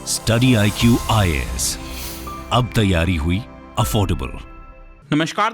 Study IQ IAS, अब तैयारी हुई अफोर्डेबल। नमस्कार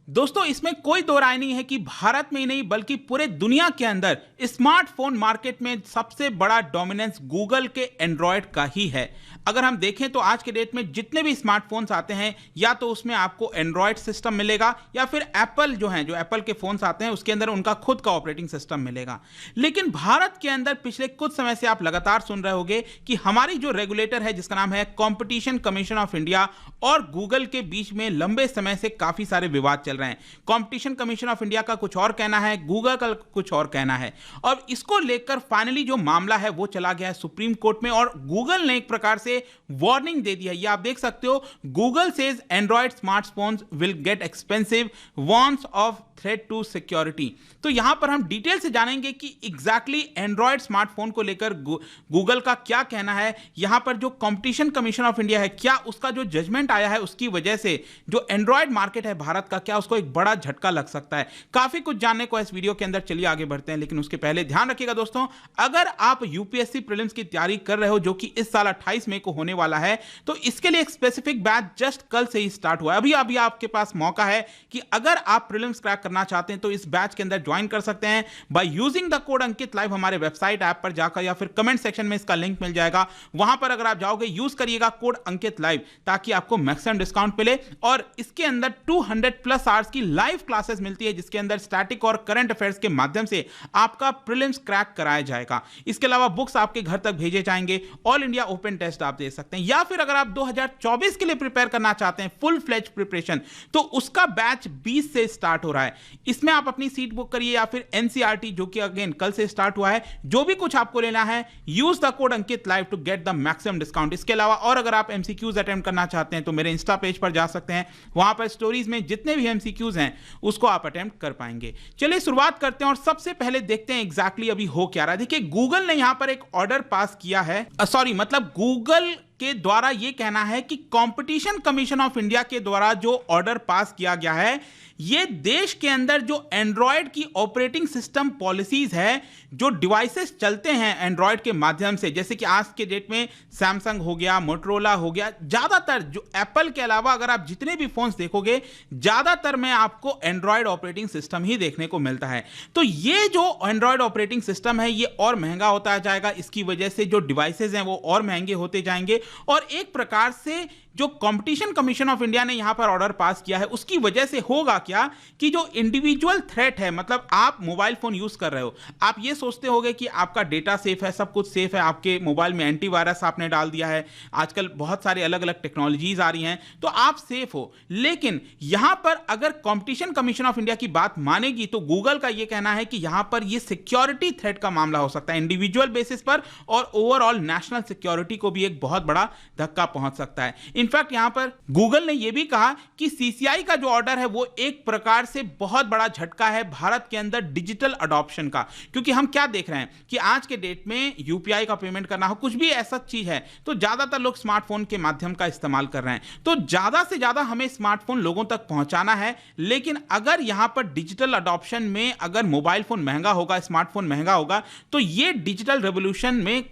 दोस्तों, इसमें कोई दो राय नहीं है कि भारत में ही नहीं बल्कि पूरे दुनिया के अंदर स्मार्टफोन मार्केट में सबसे बड़ा डोमिनेंस गूगल के एंड्रॉयड का ही है। अगर हम देखें तो आज के डेट में जितने भी स्मार्टफोन्स आते हैं या तो उसमें आपको एंड्रॉयड सिस्टम मिलेगा या फिर एप्पल जो एप्पल के फोन्स आते हैं उसके अंदर उनका खुद का ऑपरेटिंग सिस्टम मिलेगा। लेकिन भारत के अंदर पिछले कुछ समय से आप लगातार सुन रहे होंगे कि हमारी जो रेगुलेटर है जिसका नाम है कॉम्पिटिशन कमीशन ऑफ इंडिया और गूगल के बीच में लंबे समय से काफी सारे विवाद चल रहे हैं। कॉम्पिटिशन कमीशन ऑफ इंडिया का कुछ और कहना है, गूगल का कुछ और कहना है और इसको लेकर फाइनली जो मामला है वो चला गया है सुप्रीम कोर्ट में और गूगल ने एक प्रकार से वार्निंग दे दिया। ये आप देख सकते हो, Google says Android smartphones will get expensive, warns of threat to security. तो यहां पर हम डिटेल से जानेंगे कि एग्जैक्टली एंड्रॉयड स्मार्टफोन को लेकर गूगल का क्या कहना है। यहां पर जो कॉम्पिटिशन कमीशन ऑफ इंडिया है, क्या उसका जो जजमेंट आया है उसकी वजह से जो एंड्रॉयड मार्केट है भारत का, क्या उसको एक बड़ा झटका लग सकता है। काफी कुछ जानने को इस वीडियो के अंदर, चलिए आगे बढ़ते हैं। लेकिन उसके पहले ध्यान रखिएगा दोस्तों, अगर आप यूपीएससी प्रीलिम्स की तैयारी कर रहे हो जो कि इस साल 28 मई को होने वाला है, तो इसके लिए एक स्पेसिफिक बैच जस्ट कल से ही स्टार्ट हुआ है। अभी आपके पास मौका है कि अगर आप प्रीलिम्स क्रैक करना चाहते हैं तो इस बैच के अंदर ज्वाइन कर सकते हैं by using the code Ankit live. हमारे वेबसाइट ऐप पर जाकर या फिर कमेंट सेक्शन में इसका लिंक मिल जाएगा, वहां पर अगर आप जाओगे यूज करिएगा कोड अंकित लाइव ताकि आपको मैक्सिमम डिस्काउंट मिले। और इसके अंदर 200 प्लस आवर्स की लाइव क्लासेस मिलती है जिसके अंदर स्टैटिक और करंट अफेयर्स के माध्यम से आपका प्रीलिम्स क्रैक कराया जाएगा। इसके अलावा बुक्स आपके घर तक भेजे जाएंगे, ऑल इंडिया ओपन टेस्ट आप दे सकते हैं, या फिर अगर आप 2024 के लिए प्रिपेयर करना चाहते हैं फुल फ्लेज प्रिपरेशन, तो उसका बैच 20 से स्टार्ट हो रहा है। इसमें आप अपनी सीट बुक करिए या फिर एनसीईआरटी जो कि अगेन कल से स्टार्ट हुआ है, जो भी कुछ आपको लेना है use the code Ankit live to get the maximum discount. इसके अलावा और अगर आप एमसीक्यूज अटेम्प्ट करना चाहते हैं तो मेरे इंस्टा पेज पर जा सकते हैं, वहां पर स्टोरीज में जितने भी एमसीक्यूज हैं उसको आप अटेम्प्ट कर पाएंगे। चलिए शुरुआत करते हैं और सबसे पहले देखते हैं एग्जैक्टली अभी हो क्या रहा है। देखिए, गूगल ने यहां पर एक ऑर्डर पास किया है, गूगल के द्वारा यह कहना है कि कंपटीशन कमीशन ऑफ इंडिया के द्वारा जो ऑर्डर पास किया गया है, यह देश के अंदर जो एंड्रॉयड की ऑपरेटिंग सिस्टम पॉलिसीज है, जो डिवाइसेस चलते हैं एंड्रॉयड के माध्यम से, जैसे कि आज के डेट में सैमसंग हो गया, मोटरोला हो गया, ज्यादातर जो एप्पल के अलावा अगर आप जितने भी फोन्स देखोगे ज्यादातर में आपको एंड्रॉयड ऑपरेटिंग सिस्टम ही देखने को मिलता है। तो ये जो एंड्रॉयड ऑपरेटिंग सिस्टम है ये और महंगा होता जाएगा, इसकी वजह से जो डिवाइसेज हैं वो और महंगे होते जाएंगे और एक प्रकार से जो कंपटीशन कमीशन ऑफ इंडिया ने यहां पर ऑर्डर पास किया है उसकी वजह से होगा क्या कि जो इंडिविजुअल थ्रेट है, मतलब आप मोबाइल फोन यूज कर रहे हो, आप ये सोचते होगे कि आपका डेटा सेफ है, सब कुछ सेफ है, आपके मोबाइल में एंटीवायरस आपने डाल दिया है, आजकल बहुत सारी अलग अलग टेक्नोलॉजीज आ रही हैं तो आप सेफ हो। लेकिन यहां पर अगर कंपटीशन कमीशन ऑफ इंडिया की बात मानेगी तो गूगल का यह कहना है कि यहां पर यह सिक्योरिटी थ्रेट का मामला हो सकता है इंडिविजुअल बेसिस पर, और ओवरऑल नेशनल सिक्योरिटी को भी एक बहुत बड़ा धक्का पहुंच सकता है। इनफैक्ट यहां पर गूगल ने यह भी कहा कि सीसीआई का जो ऑर्डर है वो एक प्रकार से बहुत बड़ा झटका है भारत के अंदर डिजिटल अडॉप्शन का, क्योंकि हम क्या देख रहे हैं कि आज के डेट में यूपीआई का पेमेंट करना हो, कुछ भी ऐसा चीज है तो ज्यादातर लोग स्मार्टफोन के माध्यम का इस्तेमाल कर रहे हैं। तो ज्यादा से ज्यादा हमें स्मार्टफोन लोगों तक पहुंचाना है, लेकिन अगर यहां पर डिजिटल अडॉप्शन में अगर मोबाइल फोन महंगा होगा, स्मार्टफोन महंगा होगा, तो यह डिजिटल रेवोल्यूशन में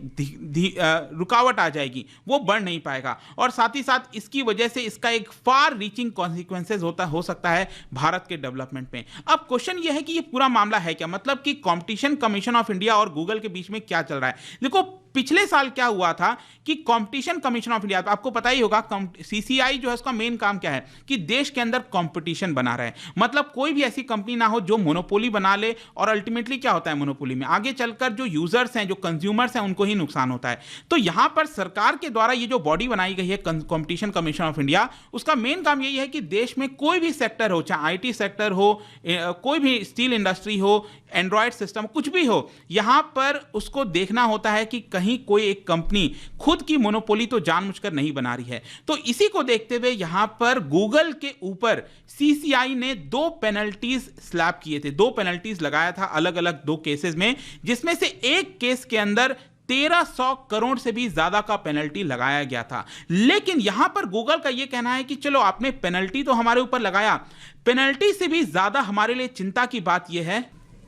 रुकावट आ जाएगी, वो बढ़ नहीं पाएगा और साथ ही साथ इसकी वजह से इसका एक फार रीचिंग कॉन्सिक्वेंसेस हो सकता है भारत के डेवलपमेंट में। अब क्वेश्चन यह है कि ये पूरा मामला है क्या, मतलब कि कंपटीशन कमीशन ऑफ इंडिया और गूगल के बीच में क्या चल रहा है। देखो, पिछले साल क्या हुआ था कि कंपटीशन कमीशन ऑफ इंडिया, आपको पता ही होगा सीसीआई जो है उसका मेन काम क्या है कि देश के अंदर कंपटीशन बना रहे, मतलब कोई भी ऐसी कंपनी ना हो जो मोनोपोली बना ले, और अल्टीमेटली क्या होता है मोनोपोली में आगे चलकर जो यूजर्स हैं, जो कंज्यूमर्स हैं, उनको ही नुकसान होता है। तो यहां पर सरकार के द्वारा ये जो बॉडी बनाई गई है कंपटीशन कमीशन ऑफ इंडिया, उसका मेन काम यही है कि देश में कोई भी सेक्टर हो, चाहे आईटी सेक्टर हो, कोई भी स्टील इंडस्ट्री हो, एंड्रॉयड सिस्टम कुछ भी हो, यहां पर उसको देखना होता है कि कहीं कोई एक कंपनी खुद की मोनोपोली तो जानबूझकर नहीं बना रही है। तो इसी को देखते हुए यहां पर गूगल के ऊपर सीसीआई ने 2 पेनल्टीज स्लैब किए थे, 2 पेनल्टीज लगाया था अलग अलग 2 केसेस में, जिसमें से एक केस के अंदर 1300 करोड़ से भी ज्यादा का पेनल्टी लगाया गया था। लेकिन यहां पर गूगल का यह कहना है कि चलो आपने पेनल्टी तो हमारे ऊपर लगाया, पेनल्टी से भी ज्यादा हमारे लिए चिंता की बात यह है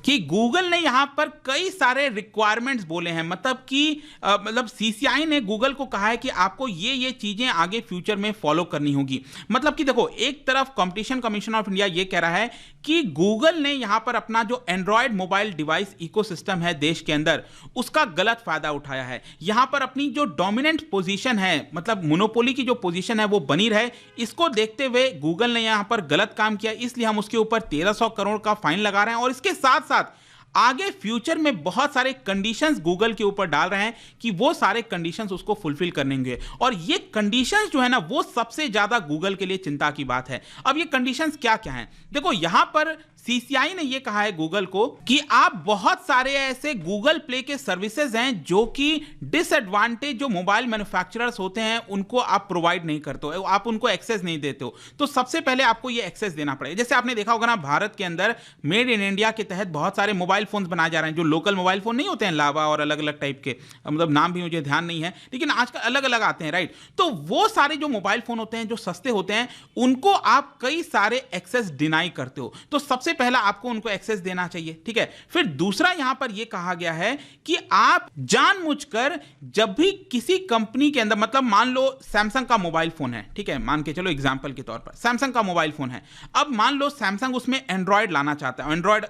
कि गूगल ने यहां पर कई सारे रिक्वायरमेंट्स बोले हैं, मतलब कि मतलब सीसीआई ने गूगल को कहा है कि आपको ये चीजें आगे फ्यूचर में फॉलो करनी होगी। मतलब कि देखो, एक तरफ कंपटीशन कमीशन ऑफ इंडिया ये कह रहा है कि गूगल ने यहां पर अपना जो एंड्रॉयड मोबाइल डिवाइस इकोसिस्टम है देश के अंदर, उसका गलत फायदा उठाया है। यहां पर अपनी जो डोमिनेंट पोजीशन है, मतलब मोनोपोली की जो पोजीशन है वो बनी रहे, इसको देखते हुए गूगल ने यहां पर गलत काम किया, इसलिए हम उसके ऊपर 1300 करोड़ का फाइन लगा रहे हैं। और इसके साथ साथ आगे फ्यूचर में बहुत सारे कंडीशंस गूगल के ऊपर डाल रहे हैं कि वो सारे कंडीशंस उसको फुलफिल करेंगे। और ये कंडीशंस जो है ना, वो सबसे ज्यादा गूगल के लिए चिंता की बात है। अब ये कंडीशंस क्या क्या हैं? देखो, यहां पर सीसीआई ने ये कहा है गूगल को कि आप बहुत सारे ऐसे गूगल प्ले के सर्विसेज हैं जो कि डिसएडवांटेज जो मोबाइल मैन्युफैक्चरर्स होते हैं उनको आप प्रोवाइड नहीं करते हो, आप उनको एक्सेस नहीं देते हो। तो सबसे पहले आपको ये एक्सेस देना पड़ेगा। जैसे आपने देखा होगा ना, भारत के अंदर मेड इन इंडिया के तहत बहुत सारे मोबाइल फोन बनाए जा रहे हैं, जो लोकल मोबाइल फोन नहीं होते हैं, लावा और अलग अलग टाइप के, मतलब नाम भी मुझे ध्यान नहीं है, लेकिन आजकल अलग अलग आते हैं, राइट? तो वो सारे जो मोबाइल फोन होते हैं जो सस्ते होते हैं, उनको आप कई सारे एक्सेस डिनाई करते हो। तो सबसे पहला आपको उनको एक्सेस देना चाहिए, ठीक है? फिर दूसरा यहां पर यह कहा गया है कि आप जानबूझकर जब भी किसी कंपनी के अंदर, मतलब मान लो सैमसंग का मोबाइल फोन है, ठीक है, मान के चलो एग्जांपल के तौर पर सैमसंग का मोबाइल फोन है। अब मान लो सैमसंग उसमें एंड्रॉयड लाना चाहता है, एंड्रॉयड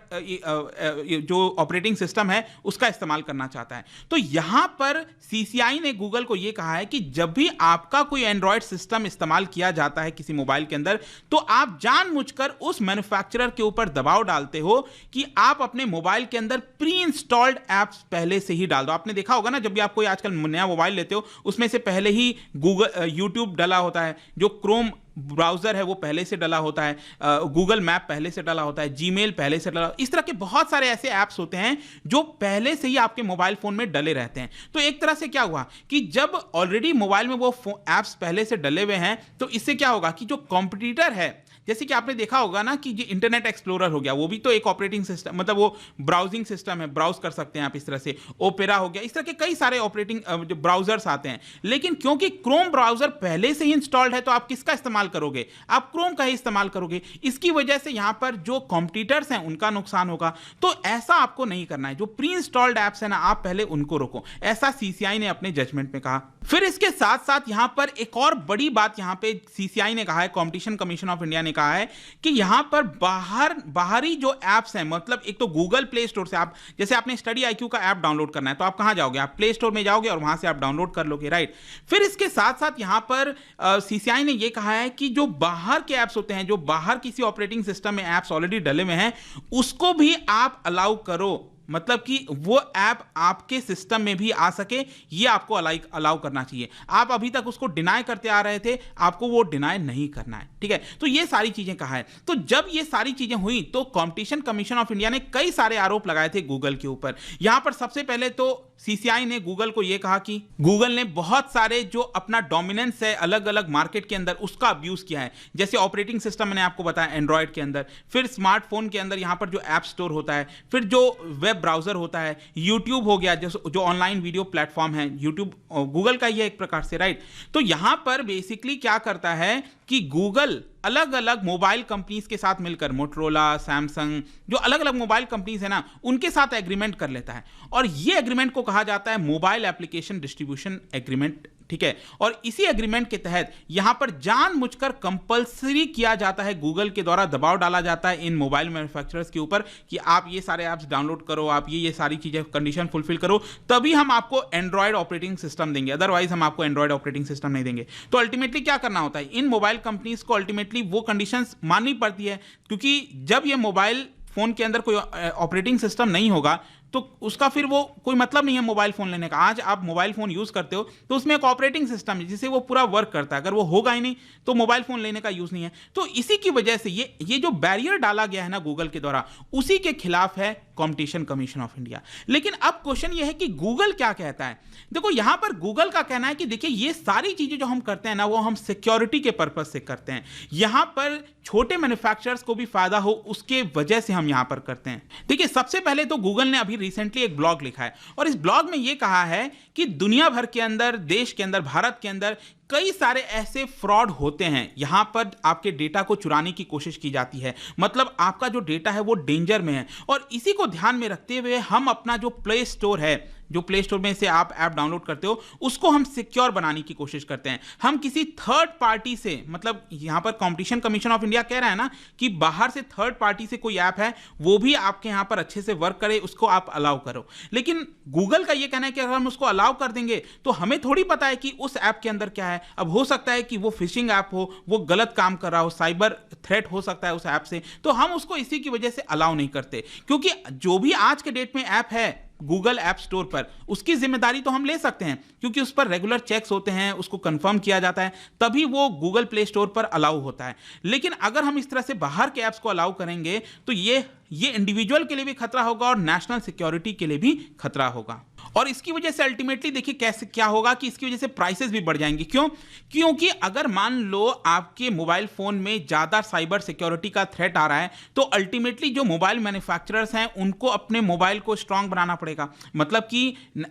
जो ऑपरेटिंग सिस्टम है उसका इस्तेमाल करना चाहता है। तो यहां पर सीसीआई ने गूगल को यह कहा है कि जब भी आपका कोई एंड्रॉयड सिस्टम इस्तेमाल किया जाता है किसी मोबाइल के अंदर, तो आप जानबूझकर उस मैन्युफैक्चरर के ऊपर दबाव डालते हो कि आप अपने मोबाइल के अंदर प्री इंस्टॉल्ड एप्स पहले से ही डाल दो। आपने देखा होगा ना, जब भी आप कोई आजकल नया मोबाइल लेते हो, उसमें से पहले ही गूगल यूट्यूब डला होता है, जो क्रोम ब्राउजर है वो पहले से डला होता है, गूगल मैप पहले से डला होता है, जीमेल पहले से डला, इस तरह के बहुत सारे ऐसे ऐप्स होते हैं जो पहले से ही आपके मोबाइल फोन में डले रहते हैं। तो एक तरह से क्या हुआ कि जब ऑलरेडी मोबाइल में वो ऐप्स पहले से डले हुए हैं, तो इससे क्या होगा कि जो कॉम्पिटिटर है, जैसे कि आपने देखा होगा ना कि जो इंटरनेट एक्सप्लोरर हो गया, वो भी तो एक ऑपरेटिंग सिस्टम, मतलब वो ब्राउजिंग सिस्टम है, ब्राउज कर सकते हैं आप इस तरह से। ओपेरा हो गया, इस तरह के कई सारे ऑपरेटिंग जो ब्राउजर्स आते हैं। लेकिन क्योंकि क्रोम ब्राउजर पहले से ही इंस्टॉल्ड है, तो आप किसका इस्तेमाल करोगे? आप क्रोम का ही इस्तेमाल करोगे। इसकी वजह से यहां पर जो कॉम्पिटिटर्स हैं उनका नुकसान होगा। तो ऐसा आपको नहीं करना है। जो प्री इंस्टॉल्ड एप्स है ना, आप पहले उनको रोको, ऐसा सीसीआई ने अपने जजमेंट में कहा। फिर इसके साथ साथ यहां पर एक और बड़ी बात यहां पे सीसीआई ने कहा है, कॉम्पिटिशन कमीशन ऑफ इंडिया ने कहा है कि यहां पर बाहरी जो एप्स हैं, मतलब एक तो गूगल प्ले स्टोर से आप, जैसे आपने स्टडी आईक्यू का ऐप डाउनलोड करना है, तो आप कहां जाओगे? आप प्ले स्टोर में जाओगे और वहां से आप डाउनलोड कर लोगे, राइट? फिर इसके साथ साथ यहां पर सीसीआई ने यह कहा है कि जो बाहर के एप्स होते हैं, जो बाहर किसी ऑपरेटिंग सिस्टम में एप्स ऑलरेडी डले हुए हैं, उसको भी आप अलाउ करो, मतलब कि वो ऐप आपके सिस्टम में भी आ सके, ये आपको अलाउ करना चाहिए। आप अभी तक उसको डिनाई करते आ रहे थे, आपको वो डिनाई नहीं करना है, ठीक है? तो ये सारी चीजें कहा है। तो जब ये सारी चीजें हुई तो कॉम्पिटिशन कमीशन ऑफ इंडिया ने कई सारे आरोप लगाए थे गूगल के ऊपर। यहां पर सबसे पहले तो सीसीआई ने गूगल को यह कहा कि गूगल ने बहुत सारे जो अपना डोमिनेंस है अलग अलग मार्केट के अंदर, उसका अब्यूज किया है। जैसे ऑपरेटिंग सिस्टम मैंने आपको बताया एंड्रॉयड के अंदर, फिर स्मार्टफोन के अंदर यहां पर जो ऐप स्टोर होता है, फिर जो वेब ब्राउजर होता है, यूट्यूब हो गया जो ऑनलाइन वीडियो प्लेटफॉर्म है, यूट्यूब गूगल का ही है एक प्रकार से, राइट? तो यहां पर बेसिकली क्या करता है कि गूगल अलग अलग मोबाइल कंपनीज के साथ मिलकर, मोटरोला, सैमसंग, जो अलग अलग मोबाइल कंपनीज है ना, उनके साथ एग्रीमेंट कर लेता है। और ये एग्रीमेंट को कहा जाता है मोबाइल एप्लीकेशन डिस्ट्रीब्यूशन एग्रीमेंट, ठीक है? और इसी एग्रीमेंट के तहत यहां पर जानबूझकर कंपलसरी किया जाता है, गूगल के द्वारा दबाव डाला जाता है इन मोबाइल मैन्युफैक्चरर्स के ऊपर कि आप ये सारे ऐप्स डाउनलोड करो, आप ये सारी चीजें कंडीशन फुलफिल करो, तभी हम आपको एंड्रॉयड ऑपरेटिंग सिस्टम देंगे, अदरवाइज हम आपको एंड्रॉयड ऑपरेटिंग सिस्टम नहीं देंगे। तो अल्टीमेटली क्या करना होता है, इन मोबाइल कंपनीज को अल्टीमेटली वो कंडीशंस माननी पड़ती है, क्योंकि जब ये मोबाइल फोन के अंदर कोई ऑपरेटिंग सिस्टम नहीं होगा तो उसका फिर वो कोई मतलब नहीं है मोबाइल फोन लेने का। आज आप मोबाइल फोन यूज करते हो तो उसमें एक ऑपरेटिंग सिस्टम है जिससे वो पूरा वर्क करता है, अगर वो होगा ही नहीं तो मोबाइल फोन लेने का यूज नहीं है। तो इसी की वजह से ये जो बैरियर डाला गया है ना गूगल के द्वारा, उसी के खिलाफ है कॉम्पिटिशन कमीशन ऑफ इंडिया। लेकिन अब क्वेश्चन ये है कि गूगल क्या कहता है। देखो यहां पर गूगल का कहना है कि देखिए ये सारी चीजें जो हम करते हैं ना वो हम सिक्योरिटी के पर्पज से करते हैं, यहां पर छोटे मैन्युफैक्चरर्स को भी फायदा हो उसके वजह से हम यहां पर करते हैं। देखिए सबसे पहले तो गूगल ने अभी रिसेंटली एक ब्लॉग लिखा है और इस ब्लॉग में यह कहा है कि दुनिया भर के अंदर, देश के अंदर, भारत के अंदर कई सारे ऐसे फ्रॉड होते हैं, यहां पर आपके डेटा को चुराने की कोशिश की जाती है, मतलब आपका जो डेटा है वो डेंजर में है। और इसी को ध्यान में रखते हुए हम अपना जो प्ले स्टोर है, जो प्ले स्टोर में से आप ऐप डाउनलोड करते हो, उसको हम सिक्योर बनाने की कोशिश करते हैं। हम किसी थर्ड पार्टी से, मतलब यहां पर कंपटीशन कमीशन ऑफ इंडिया कह रहा है ना कि बाहर से थर्ड पार्टी से कोई ऐप है वो भी आपके यहां पर अच्छे से वर्क करे, उसको आप अलाउ करो। लेकिन गूगल का यह कहना है कि अगर हम उसको अलाउ कर देंगे तो हमें थोड़ी पता है कि उस ऐप के अंदर क्या है। अब हो सकता है कि वो फिशिंग ऐप हो, वो गलत काम कर रहा हो, साइबर थ्रेट हो सकता है उस ऐप से, तो हम उसको इसी की वजह से अलाउ नहीं करते। क्योंकि जो भी आज के डेट में ऐप है गूगल ऐप स्टोर पर, उसकी जिम्मेदारी तो हम ले सकते हैं क्योंकि उस पर रेगुलर चेक्स होते हैं, उसको कंफर्म किया जाता है, तभी वो गूगल प्ले स्टोर पर अलाउ होता है। लेकिन अगर हम इस तरह से बाहर के ऐप्स को अलाउ करेंगे तो ये इंडिविजुअल के लिए भी खतरा होगा और नेशनल सिक्योरिटी के लिए भी खतरा होगा। और इसकी वजह से अल्टीमेटली देखिए कैसे क्या होगा कि इसकी वजह से प्राइसेस भी बढ़ जाएंगी। क्यों? क्योंकि अगर मान लो आपके मोबाइल फोन में ज्यादा साइबर सिक्योरिटी का थ्रेट आ रहा है तो अल्टीमेटली जो मोबाइल मैन्युफैक्चरर्स हैं उनको अपने मोबाइल को स्ट्रांग बनाना पड़ेगा, मतलब कि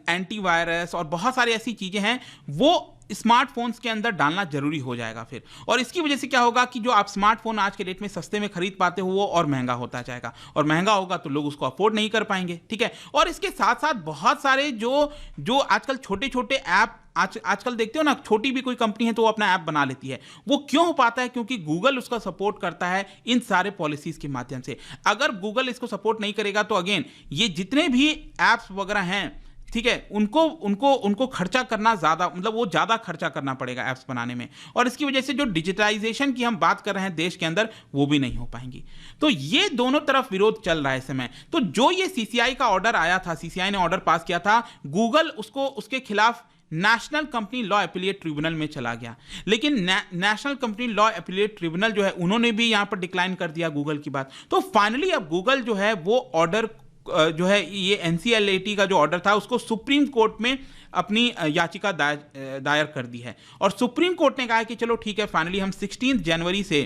एंटीवायरस और बहुत सारी ऐसी चीजें हैं वो स्मार्टफोन्स के अंदर डालना जरूरी हो जाएगा फिर। और इसकी वजह से क्या होगा कि जो आप स्मार्टफोन आज के डेट में सस्ते में खरीद पाते हो वो और महंगा होता जाएगा, और महंगा होगा तो लोग उसको अफोर्ड नहीं कर पाएंगे। ठीक है, और इसके साथ साथ बहुत सारे जो आजकल छोटे छोटे ऐप आजकल देखते हो ना, छोटी भी कोई कंपनी है तो वो अपना ऐप बना लेती है। वो क्यों हो पाता है? क्योंकि गूगल उसका सपोर्ट करता है इन सारे पॉलिसीज के माध्यम से। अगर गूगल इसको सपोर्ट नहीं करेगा तो अगेन ये जितने भी ऐप्स वगैरह हैं, ठीक है, उनको खर्चा करना ज्यादा, मतलब वो ज्यादा खर्चा करना पड़ेगा ऐप्स बनाने में, और इसकी वजह से जो डिजिटाइजेशन की हम बात कर रहे हैं देश के अंदर वो भी नहीं हो पाएंगी। तो ये दोनों तरफ विरोध चल रहा है इस समय। तो जो ये सीसीआई का ऑर्डर आया था, सीसीआई ने ऑर्डर पास किया था, गूगल उसके खिलाफ national company law appellate tribunal में चला गया। लेकिन national company law appellate tribunal जो है उन्होंने भी यहां पर डिक्लाइन कर दिया गूगल की बात। तो फाइनली अब गूगल जो है वो ऑर्डर जो है, ये एनसीएलएटी का जो ऑर्डर था उसको सुप्रीम कोर्ट में अपनी याचिका दायर कर दी है। और सुप्रीम कोर्ट ने कहा कि चलो ठीक है, फाइनली हम 16 जनवरी से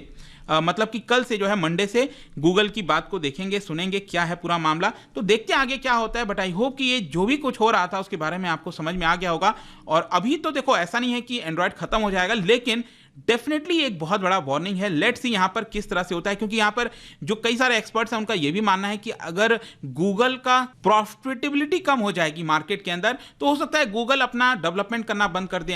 मतलब कि कल से जो है मंडे से गूगल की बात को देखेंगे, सुनेंगे क्या है पूरा मामला। तो देखते हैं आगे क्या होता है, बट आई होप कि ये जो भी कुछ हो रहा था उसके बारे में आपको समझ में आ गया होगा। और अभी तो देखो ऐसा नहीं है कि एंड्रॉयड खत्म हो जाएगा, लेकिन डेफिनेटली एक बहुत बड़ा वार्निंग है। लेट्स सी यहां पर किस तरह से होता है, क्योंकि यहां पर जो कई सारे एक्सपर्ट्स हैं उनका यह भी मानना है कि अगर गूगल का प्रॉफिटेबिलिटी कम हो जाएगी मार्केट के अंदर तो हो सकता है गूगल अपना डेवलपमेंट करना बंद कर दे,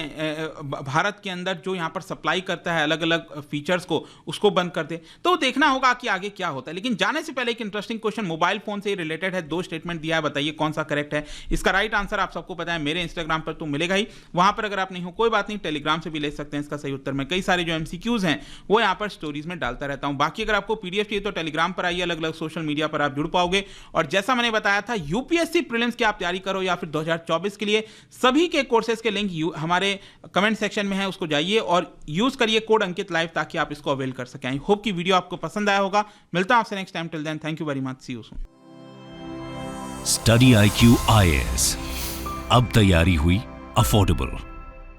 भारत के अंदर जो यहां पर सप्लाई करता है अलग अलग फीचर्स को, उसको बंद कर दे। तो देखना होगा कि आगे क्या होता है। लेकिन जाने से पहले एक इंटरेस्टिंग क्वेश्चन मोबाइल फोन से रिलेटेड है, 2 स्टेटमेंट दिया है, बताइए कौन सा करेक्ट है। इसका राइट आंसर आप सबको पता है, मेरे इंस्टाग्राम पर तो मिलेगा ही, वहां पर अगर आप नहीं हो कोई बात नहीं, टेलीग्राम से भी ले सकते हैं इसका सही उत्तर। मैं कई सारे जो एमसीक्यूज हैं वो यहां पर स्टोरीज में डालता रहता हूं। बाकी अगर आपको पीडीएफ चाहिए तो टेलीग्राम पर आइए, अलग अलग सोशल मीडिया पर आप जुड़ पाओगे। और जैसा मैंने बताया था, यूपीएससी प्रीलिम्स की आप तैयारी करो या फिर 2024 के लिए सभी के कोर्सेज के लिंक हमारे कमेंट सेक्शन में है, उसको जाइए और यूज करिए कोड अंकित लाइव ताकि आप इसको अवेल कर सकें। आई होप कि वीडियो आपको पसंद आया होगा। मिलता हूं आपसे next time, till then thank you very much, see you soon. Study IQ IAS, अब तैयारी हुई अफोर्डेबल।